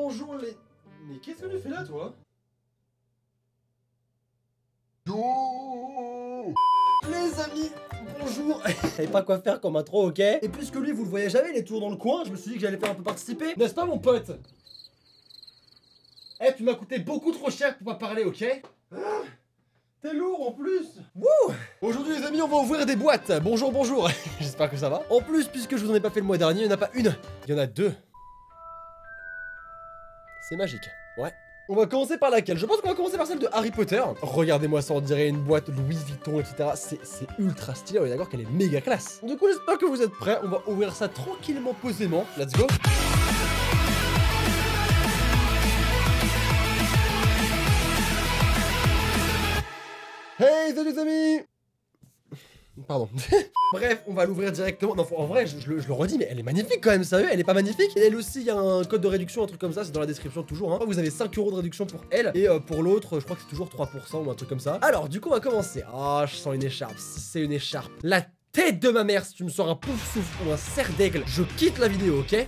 bonjour les... Mais qu'est-ce que tu fais là, toi? Yo Les amis, bonjour. Je savais pas quoi faire comme intro, ok? Et puisque lui, vous le voyez jamais, il est toujours dans le coin, je me suis dit que j'allais faire un peu participer. N'est-ce pas, mon pote? Eh, tu m'as coûté beaucoup trop cher pour pas parler, ok? T'es lourd en plus. Wouh. Aujourd'hui les amis, on va ouvrir des boîtes. Bonjour, bonjour. J'espère que ça va. En plus, puisque je vous en ai pas fait le mois dernier, il n'y en a pas une, il y en a deux. C'est magique, ouais. On va commencer par laquelle? Je pense qu'on va commencer par celle de Harry Potter. Regardez-moi ça, on dirait une boîte Louis Vuitton, etc. C'est ultra stylé, on est d'accord qu'elle est méga classe. Du coup, j'espère que vous êtes prêts. On va ouvrir ça tranquillement, posément. Let's go. Hey, salut les amis. Pardon. Bref, on va l'ouvrir directement. Non, en vrai, je le redis, mais elle est magnifique quand même, sérieux, elle est pas magnifique? Et elle aussi, il y a un code de réduction, un truc comme ça, c'est dans la description toujours. Hein. Vous avez 5 € de réduction pour elle, et pour l'autre, je crois que c'est toujours 3% ou un truc comme ça. Alors, du coup, on va commencer. Ah, je sens une écharpe. Si c'est une écharpe, la tête de ma mère, si tu me sors un pouf souffle ou un cerf d'aigle, je quitte la vidéo, ok?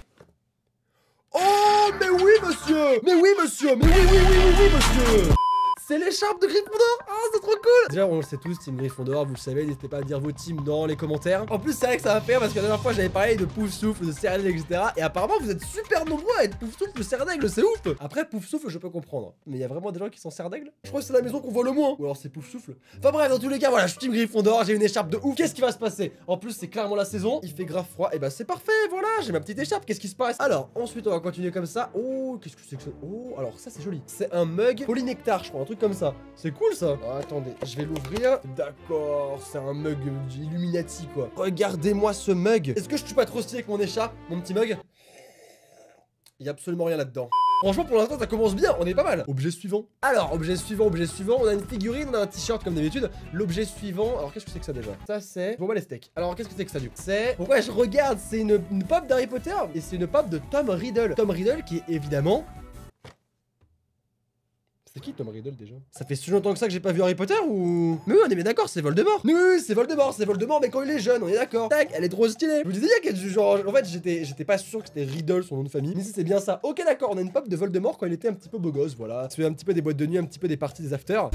Oh, mais oui, monsieur! Mais oui, monsieur! Mais oui, monsieur! C'est l'écharpe de Gryffondor. Ah, c'est trop cool. Déjà, on le sait tous, Team Gryffondor, vous le savez, n'hésitez pas à dire vos teams dans les commentaires. En plus, c'est vrai que ça va faire parce que la dernière fois, j'avais parlé de Poufsouffle, de Cerf d'Aigle, etc. Et apparemment, vous êtes super nombreux à être Poufsouffle, Cerf d'Aigle, c'est ouf. Après, Poufsouffle, je peux comprendre. Mais il y a vraiment des gens qui sont Cerf d'Aigle. Je crois que c'est la maison qu'on voit le moins. Ou alors c'est Poufsouffle. Enfin bref, dans tous les cas, voilà, je suis Team Gryffondor, j'ai une écharpe de ouf. Qu'est-ce qui va se passer? En plus, c'est clairement la saison. Il fait grave froid. Et bah, c'est parfait, voilà, j'ai ma petite écharpe. Qu'est-ce qui se passe? Alors, ensuite, on va continuer comme ça. Oh, qu'est-ce que c'est que ça? Oh, alors ça, c'est joli. C'est un mug polynectar, je crois, un truc comme ça. C'est cool ça. Oh, attendez, je vais l'ouvrir. D'accord, c'est un mug Illuminati quoi. Regardez-moi ce mug. Est-ce que je suis pas trop stylé avec mon écharpe, mon petit mug? Il y a absolument rien là-dedans. Franchement, pour l'instant, ça commence bien, on est pas mal. Objet suivant. Alors, objet suivant, on a une figurine, on a un t-shirt comme d'habitude. L'objet suivant, alors qu'est-ce que c'est que ça déjà? Ça, c'est... Bon, bah, les steaks. Alors, qu'est-ce que c'est que ça du coup? C'est... Pourquoi je regarde? C'est une pop d'Harry Potter et c'est une pop de Tom Riddle. Tom Riddle qui est évidemment... C'est qui Tom Riddle déjà? Ça fait si longtemps que ça que j'ai pas vu Harry Potter ou... Mais oui, on est bien d'accord, c'est Voldemort. Oui, c'est Voldemort, mais quand il est jeune, on est d'accord. Tac, elle est trop stylée. Je vous disais qu'elle genre... En fait, j'étais pas sûr que c'était Riddle, son nom de famille. Mais si c'est bien ça. Ok, d'accord, on a une pop de Voldemort quand il était un petit peu beau gosse, voilà. C'est un petit peu des boîtes de nuit, un petit peu des parties des afters.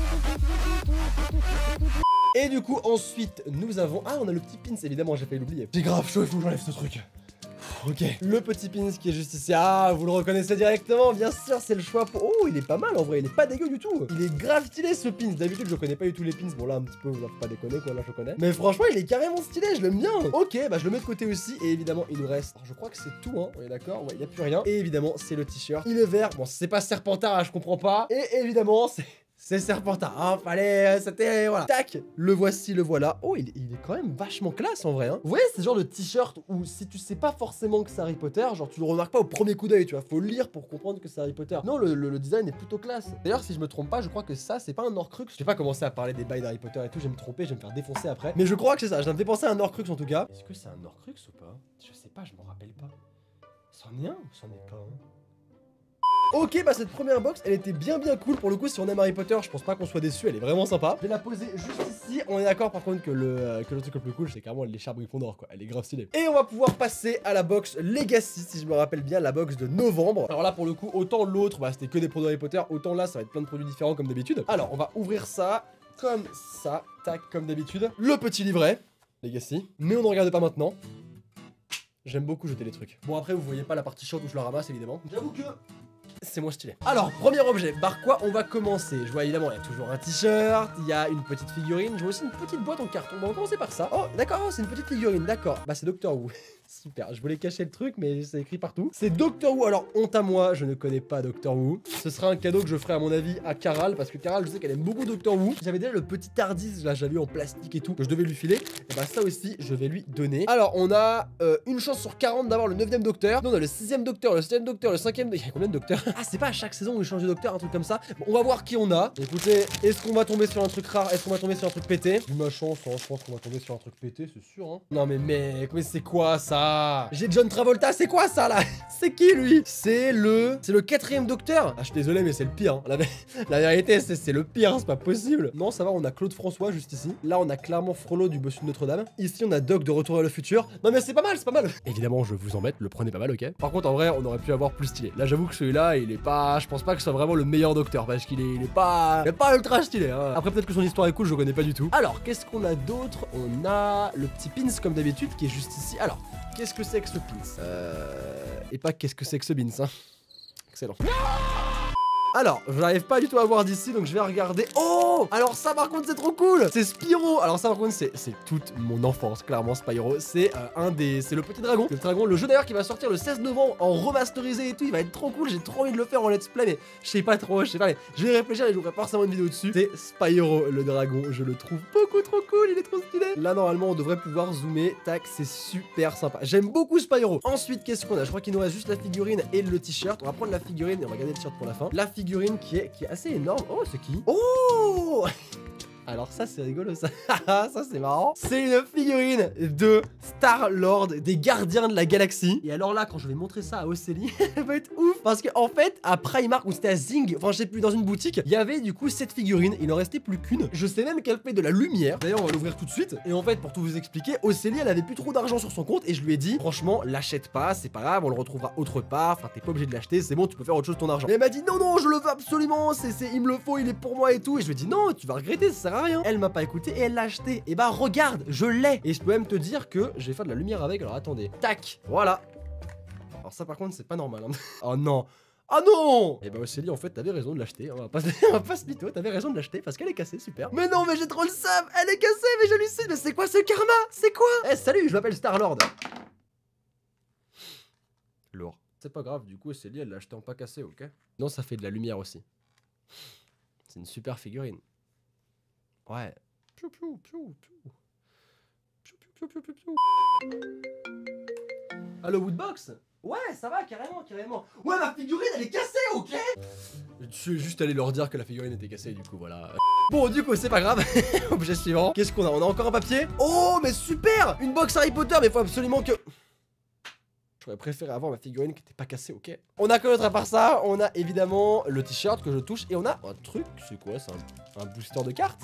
Et du coup, ensuite, nous avons... Ah, on a le petit pins, évidemment, j'ai failli l'oublier. J'ai grave chaud, il faut que j'enlève ce truc. Ok, le petit pins qui est juste ici. Ah, vous le reconnaissez directement, bien sûr, c'est le choix pour... Oh, il est pas mal en vrai, il est pas dégueu du tout. Il est grave stylé ce pins. D'habitude, je connais pas du tout les pins. Bon, là, un petit peu, vous faut pas déconner quoi, là, je connais. Mais franchement, il est carrément stylé, je l'aime bien. Ok, bah, je le mets de côté aussi. Et évidemment, il nous reste... Alors, je crois que c'est tout, hein. On est d'accord, ouais, il y a plus rien. Et évidemment, c'est le t-shirt. Il est vert. Bon, c'est pas Serpentard, hein, je comprends pas. Et évidemment, c'est Serpentard, hein, fallait, c'était, voilà. Tac, le voici, le voilà. Oh, il est quand même vachement classe en vrai, hein. Vous voyez, c'est ce genre de t-shirt où si tu sais pas forcément que c'est Harry Potter, genre tu le remarques pas au premier coup d'œil, tu vois, faut le lire pour comprendre que c'est Harry Potter. Non, le design est plutôt classe. D'ailleurs, si je me trompe pas, je crois que ça, c'est pas un Horcrux. Je vais pas commencer à parler des bails d'Harry Potter et tout, je vais me tromper, je vais me faire défoncer après. Mais je crois que c'est ça, ça me fait penser à un Horcrux en tout cas. Est-ce que c'est un Horcrux ou pas? Je sais pas, je m'en rappelle pas. C'en est un ou c'en est pas un? Ok, bah cette première box, elle était bien cool. Pour le coup, si on aime Harry Potter, je pense pas qu'on soit déçu, elle est vraiment sympa. Je vais la poser juste ici. On est d'accord par contre que le truc le plus cool, c'est carrément l'écharpe Gryffondor quoi. Elle est grave stylée. Et on va pouvoir passer à la box Legacy, si je me rappelle bien, la box de novembre. Alors là, pour le coup, autant l'autre, bah c'était que des produits Harry Potter, autant là, ça va être plein de produits différents comme d'habitude. Alors, on va ouvrir ça comme ça, tac, comme d'habitude. Le petit livret Legacy, mais on ne regarde pas maintenant. J'aime beaucoup jeter les trucs. Bon, après, vous voyez pas la partie short où je la ramasse évidemment. J'avoue que c'est moins stylé. Alors, premier objet, par quoi on va commencer? Je vois évidemment, il y a toujours un t-shirt, il y a une petite figurine, je vois aussi une petite boîte en carton. Bon, on va commencer par ça. Oh, d'accord, c'est une petite figurine, d'accord. Bah, c'est Doctor Who. Super, je voulais cacher le truc, mais c'est écrit partout. C'est Doctor Who, alors honte à moi, je ne connais pas Doctor Who. Ce sera un cadeau que je ferai à mon avis à Caral, parce que Caral, je sais qu'elle aime beaucoup Doctor Who. J'avais déjà le petit Tardis, là, j'avais eu en plastique et tout, que je devais lui filer. Et bah ça aussi, je vais lui donner. Alors, on a une chance sur 40 d'avoir le 9ème Docteur. Nous, on a le 6ème Docteur, le 7ème Docteur, le 5ème... Il y a combien de Docteurs? Ah, c'est pas à chaque saison où il change de Docteur, un truc comme ça. Bon, on va voir qui on a. Écoutez, est-ce qu'on va tomber sur un truc rare? Est-ce qu'on va tomber sur un truc pété? Vu ma chance, hein, je pense qu'on va tomber sur un truc pété, c'est sûr, hein. Non mais mec, mais c'est quoi ça? ça? J'ai John Travolta, c'est quoi ça là? C'est qui lui? C'est le 4e docteur. Ah, je suis désolé, mais c'est le pire. Hein. La vérité, c'est le pire, c'est pas possible. Non, ça va, on a Claude François juste ici. Là, on a clairement Frollo du bossu de Notre-Dame. Ici, on a Doc de Retour vers le futur. Non, mais c'est pas mal, c'est pas mal. Évidemment, je vous embête, le prenez pas mal, ok? Par contre, en vrai, on aurait pu avoir plus stylé. Là, j'avoue que celui-là, il est pas. Je pense pas que ce soit vraiment le meilleur docteur parce qu'il est pas ultra stylé. Hein. Après, peut-être que son histoire est cool, je connais pas du tout. Alors, qu'est-ce qu'on a d'autre? On a le petit pins comme d'habitude qui est juste ici. Alors, qu'est-ce que c'est que ce pins? Et pas qu'est-ce que c'est que ce beans, hein. Excellent. Alors, je n'arrive pas du tout à voir d'ici, donc je vais regarder. Oh! Alors ça par contre c'est trop cool! C'est Spyro! Alors ça par contre c'est toute mon enfance, clairement Spyro. C'est c'est le petit dragon. Le dragon, le jeu d'ailleurs qui va sortir le 16 novembre en remasterisé et tout, il va être trop cool, j'ai trop envie de le faire en let's play, mais je sais pas trop, mais je vais réfléchir et je vous ferai forcément une vidéo dessus. C'est Spyro le dragon, je le trouve beaucoup trop cool, il est trop stylé. Là normalement on devrait pouvoir zoomer, tac, c'est super sympa. J'aime beaucoup Spyro. Ensuite qu'est-ce qu'on a? Je crois qu'il nous reste juste la figurine et le t-shirt. On va prendre la figurine et on va garder le t-shirt pour la fin. La figurine qui est assez énorme. Oh, c'est qui? Oh! Alors ça c'est rigolo ça. Ça c'est marrant. C'est une figurine de Star-Lord des Gardiens de la Galaxie. Et alors là quand je vais montrer ça à Océlie, elle va être ouf. Parce qu'en fait à Primark ou c'était à Zing, enfin je sais plus, dans une boutique, il y avait du coup cette figurine. Il en restait plus qu'une. Je sais même qu'elle fait de la lumière. D'ailleurs on va l'ouvrir tout de suite. Et en fait pour tout vous expliquer, Océlie elle avait plus trop d'argent sur son compte. Et je lui ai dit franchement l'achète pas, c'est pas grave, on le retrouvera autre part. Enfin t'es pas obligé de l'acheter, c'est bon, tu peux faire autre chose de ton argent. Et elle m'a dit non non je le veux absolument, il me le faut, il est pour moi et tout. Et je lui ai dit non tu vas regretter, ça sert à rien. Elle m'a pas écouté et elle l'a acheté. Et bah regarde, je l'ai. Et je peux même te dire que je vais faire de la lumière avec. Alors attendez, tac, voilà. Alors ça par contre c'est pas normal. Hein. Oh non. Ah non! Et bah Océlie en fait t'avais raison de l'acheter, on va pas se mytho, t'avais raison de l'acheter parce qu'elle est cassée, super. Mais non mais j'ai trop le seum, elle est cassée mais je lui sais, mais c'est quoi ce karma? C'est quoi? Eh salut, je m'appelle Star-Lord. Lourd. C'est pas grave, du coup Océlie elle l'a acheté en pas cassé, ok? Non ça fait de la lumière aussi. C'est une super figurine. Ouais. Piou, piou, piou, piou. Piou, piou, piou, piou, piou. Allo Woodbox? Ouais, ça va, carrément, carrément. Ouais, ma figurine, elle est cassée, ok? Je suis juste allé leur dire que la figurine était cassée, du coup, voilà. Bon, du coup, c'est pas grave. Objet suivant. Qu'est-ce qu'on a? On a encore un papier? Oh, mais super! Une box Harry Potter, mais faut absolument que... J'aurais préféré avoir ma figurine qui était pas cassée, ok? On a quoi d'autre à part ça? On a évidemment le t-shirt que je touche. Et on a un truc, c'est quoi? C'est un booster de cartes?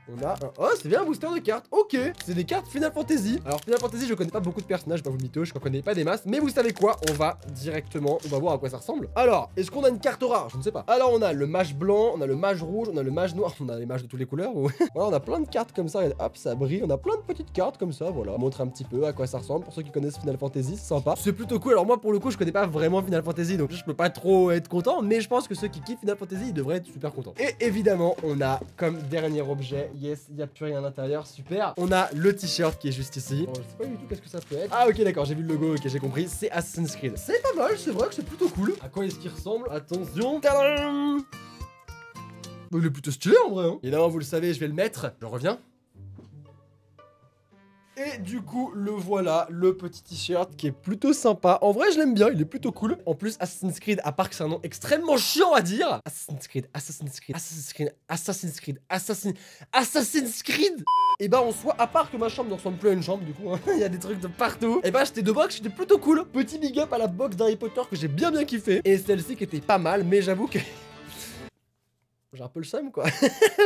On a un... Oh, c'est bien un booster de cartes. Ok, c'est des cartes Final Fantasy. Alors Final Fantasy, je connais pas beaucoup de personnages, pas vous le mytho, je connais pas des masses. Mais vous savez quoi? On va directement, on va voir à quoi ça ressemble. Alors, est-ce qu'on a une carte rare? Je ne sais pas. Alors on a le mage blanc, on a le mage rouge, on a le mage noir, on a les mages de toutes les couleurs. Ou... voilà, on a plein de cartes comme ça, et hop, ça brille. On a plein de petites cartes comme ça, voilà. On montre un petit peu à quoi ça ressemble. Pour ceux qui connaissent Final Fantasy, c'est sympa. C'est plutôt cool. Alors moi, pour le coup, je connais pas vraiment Final Fantasy, donc je peux pas trop être content. Mais je pense que ceux qui kiffent Final Fantasy, ils devraient être super contents. Et évidemment, on a comme dernier objet, yes, il y a plus rien à l'intérieur, super. On a le t-shirt qui est juste ici. Bon, je sais pas du tout qu'est-ce que ça peut être. Ah ok d'accord, j'ai vu le logo, ok j'ai compris. C'est Assassin's Creed. C'est pas mal, c'est vrai que c'est plutôt cool. À quoi est-ce qu'il ressemble? Attention. Tadam! Il est plutôt stylé en vrai. Hein. Évidemment vous le savez, je vais le mettre. Je reviens. Et du coup, le voilà, le petit t-shirt qui est plutôt sympa. En vrai, je l'aime bien, il est plutôt cool. En plus, Assassin's Creed, à part que c'est un nom extrêmement chiant à dire. Assassin's Creed, Assassin's Creed, Assassin's Creed, Assassin's Creed, Assassin's Creed. Et bah en soi, à part que ma chambre ne ressemble plus à une chambre du coup, hein, il y a des trucs de partout. Et bah acheter deux box, c'était plutôt cool. Petit big up à la box d'Harry Potter que j'ai bien kiffé. Et celle-ci qui était pas mal, mais j'avoue que... j'ai un peu le seum quoi.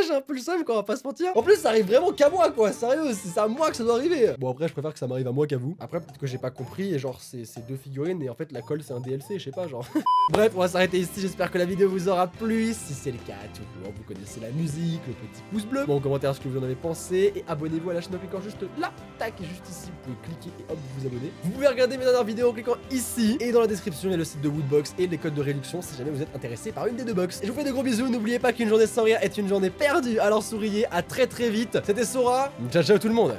J'ai un peu le seum quoi, on va pas se mentir. En plus ça arrive vraiment qu'à moi quoi, sérieux, c'est à moi que ça doit arriver. Bon après je préfère que ça m'arrive à moi qu'à vous. Après peut-être que j'ai pas compris et genre c'est deux figurines et en fait la colle c'est un DLC, je sais pas genre. Bref on va s'arrêter ici, j'espère que la vidéo vous aura plu. Si c'est le cas, toujours vous connaissez la musique, le petit pouce bleu. Bon en commentaire ce que vous en avez pensé. Et abonnez-vous à la chaîne en cliquant juste là, tac, juste ici, vous pouvez cliquer et hop vous abonner. Vous pouvez regarder mes dernières vidéos en cliquant ici. Et dans la description il y a le site de Woodbox et les codes de réduction si jamais vous êtes intéressé par une des deux box. Et je vous fais de gros bisous, n'oubliez pas qu'une journée sans rire est une journée perdue, alors souriez, à très vite. C'était Sora, ciao ciao tout le monde.